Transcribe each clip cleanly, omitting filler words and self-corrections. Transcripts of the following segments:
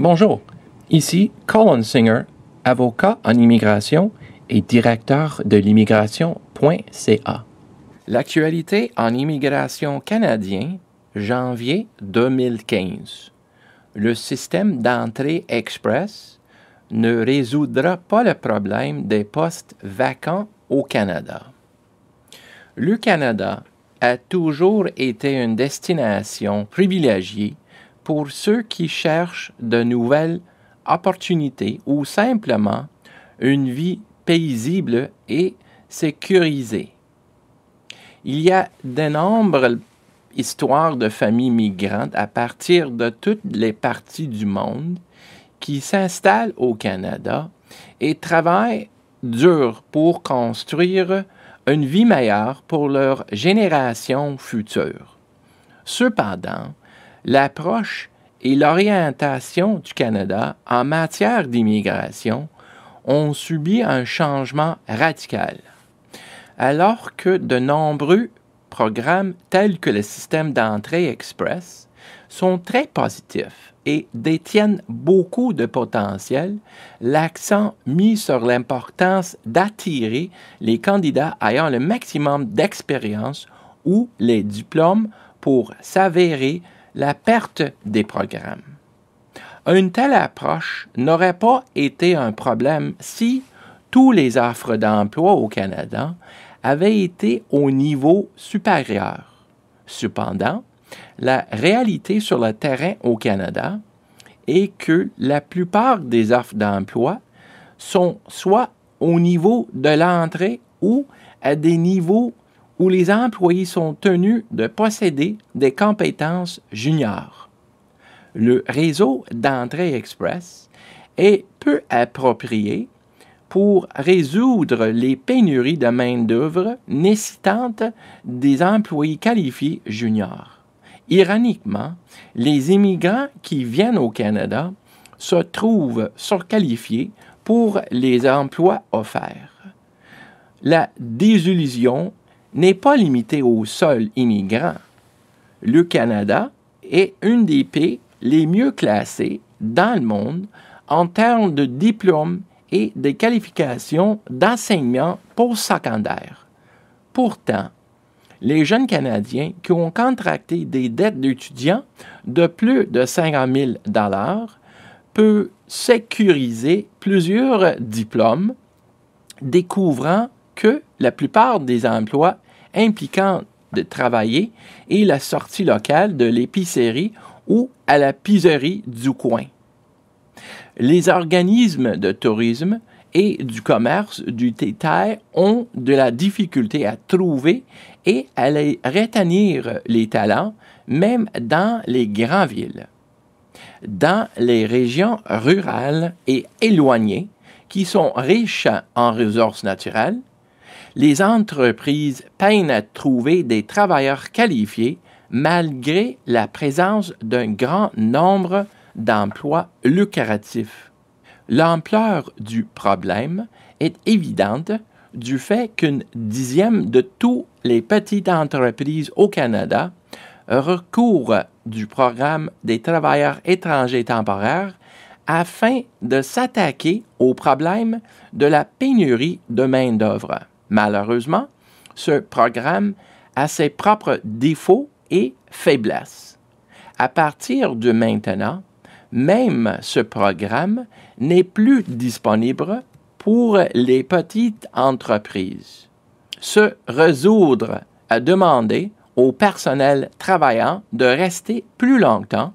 Bonjour, ici Colin Singer, avocat en immigration et directeur de l'immigration.ca. L'actualité en immigration canadien, janvier 2015. Le système d'entrée express ne résoudra pas le problème des postes vacants au Canada. Le Canada a toujours été une destination privilégiée pour ceux qui cherchent de nouvelles opportunités ou simplement une vie paisible et sécurisée. Il y a de nombreuses histoires de familles migrantes à partir de toutes les parties du monde qui s'installent au Canada et travaillent dur pour construire une vie meilleure pour leur génération future. Cependant, l'approche et l'orientation du Canada en matière d'immigration ont subi un changement radical. Alors que de nombreux programmes tels que le système d'entrée express sont très positifs et détiennent beaucoup de potentiel, l'accent mis sur l'importance d'attirer les candidats ayant le maximum d'expérience ou les diplômes pour s'avérer la perte des programmes. Une telle approche n'aurait pas été un problème si tous les offres d'emploi au Canada avaient été au niveau supérieur. Cependant, la réalité sur le terrain au Canada est que la plupart des offres d'emploi sont soit au niveau de l'entrée ou à des niveaux où les employés sont tenus de posséder des compétences juniors. Le réseau d'entrée express est peu approprié pour résoudre les pénuries de main-d'œuvre nécessitantes des employés qualifiés juniors. Ironiquement, les immigrants qui viennent au Canada se trouvent surqualifiés pour les emplois offerts. La désillusion n'est pas limitée aux seuls immigrants. Le Canada est un des pays les mieux classés dans le monde en termes de diplômes et de qualifications d'enseignement postsecondaire. Pourtant, les jeunes Canadiens qui ont contracté des dettes d'étudiants de plus de 50 000 $ peuvent sécuriser plusieurs diplômes, découvrant que la plupart des emplois impliquant de travailler est la sortie locale de l'épicerie ou à la pizzerie du coin. Les organismes de tourisme et du commerce du détail ont de la difficulté à trouver et à retenir les talents, même dans les grandes villes. Dans les régions rurales et éloignées, qui sont riches en ressources naturelles, les entreprises peinent à trouver des travailleurs qualifiés malgré la présence d'un grand nombre d'emplois lucratifs. L'ampleur du problème est évidente du fait qu'une dixième de toutes les petites entreprises au Canada recourent du programme des travailleurs étrangers temporaires afin de s'attaquer au problème de la pénurie de main-d'œuvre. Malheureusement, ce programme a ses propres défauts et faiblesses. À partir de maintenant, même ce programme n'est plus disponible pour les petites entreprises. Se résoudre à demander au personnel travaillant de rester plus longtemps,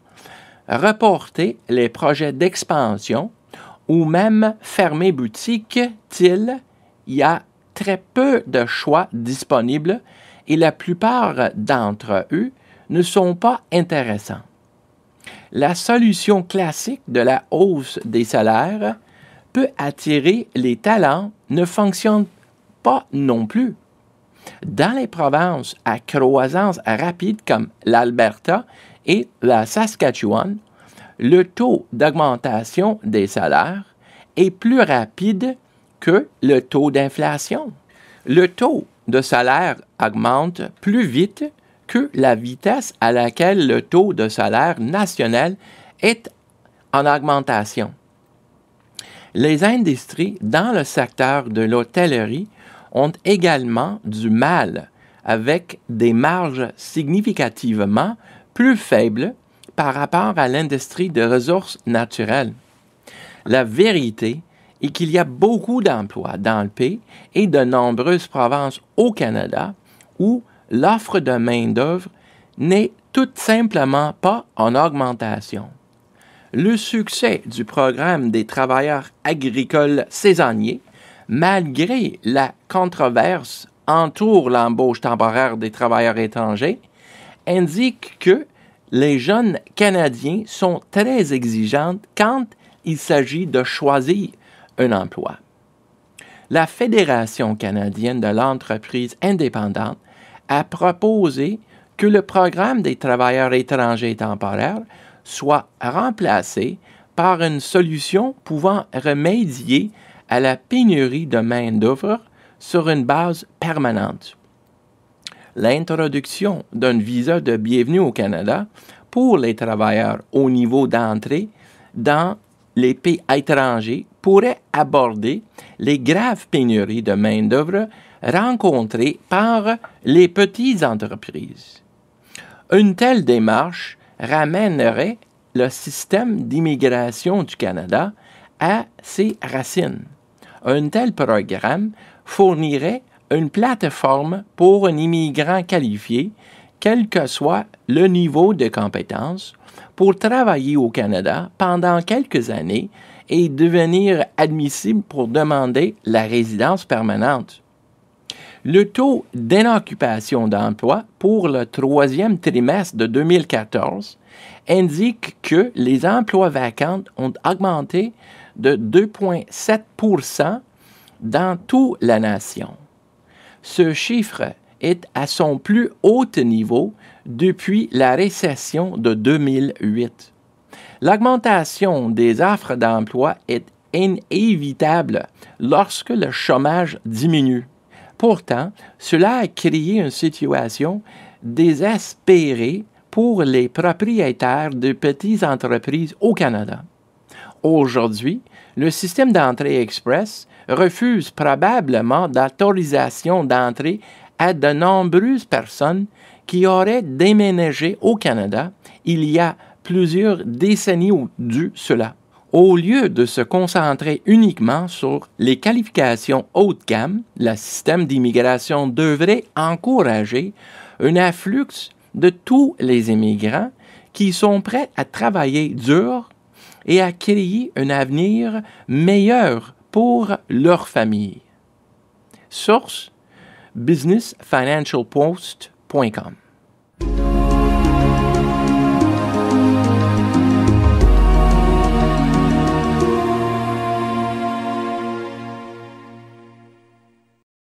reporter les projets d'expansion ou même fermer boutique, il y a très peu de choix disponibles et la plupart d'entre eux ne sont pas intéressants. La solution classique de la hausse des salaires peut attirer les talents ne fonctionne pas non plus. Dans les provinces à croissance rapide comme l'Alberta et la Saskatchewan, le taux d'augmentation des salaires est plus rapide que le taux d'inflation. Le taux de salaire augmente plus vite que la vitesse à laquelle le taux de salaire national est en augmentation. Les industries dans le secteur de l'hôtellerie ont également du mal avec des marges significativement plus faibles par rapport à l'industrie de ressources naturelles. La vérité est qu'il y a beaucoup d'emplois dans le pays et de nombreuses provinces au Canada où l'offre de main-d'œuvre n'est tout simplement pas en augmentation. Le succès du programme des travailleurs agricoles saisonniers, malgré la controverse entoure l'embauche temporaire des travailleurs étrangers, indique que les jeunes Canadiens sont très exigeants quand il s'agit de choisir un emploi. La Fédération canadienne de l'entreprise indépendante a proposé que le programme des travailleurs étrangers temporaires soit remplacé par une solution pouvant remédier à la pénurie de main-d'œuvre sur une base permanente. L'introduction d'un visa de bienvenue au Canada pour les travailleurs au niveau d'entrée dans les pays étrangers pourrait aborder les graves pénuries de main-d'œuvre rencontrées par les petites entreprises. Une telle démarche ramènerait le système d'immigration du Canada à ses racines. Un tel programme fournirait une plateforme pour un immigrant qualifié, quel que soit le niveau de compétence, pour travailler au Canada pendant quelques années et devenir admissible pour demander la résidence permanente. Le taux d'inoccupation d'emploi pour le troisième trimestre de 2014 indique que les emplois vacants ont augmenté de 2,7 % dans toute la nation. Ce chiffre est à son plus haut niveau depuis la récession de 2008. L'augmentation des offres d'emploi est inévitable lorsque le chômage diminue. Pourtant, cela a créé une situation désespérée pour les propriétaires de petites entreprises au Canada. Aujourd'hui, le système d'entrée express refuse probablement d'autorisation d'entrée à de nombreuses personnes qui auraient déménagé au Canada il y a plusieurs décennies de cela. Au lieu de se concentrer uniquement sur les qualifications haut de gamme, le système d'immigration devrait encourager un afflux de tous les immigrants qui sont prêts à travailler dur et à créer un avenir meilleur pour leur famille. Source: businessfinancialpost.com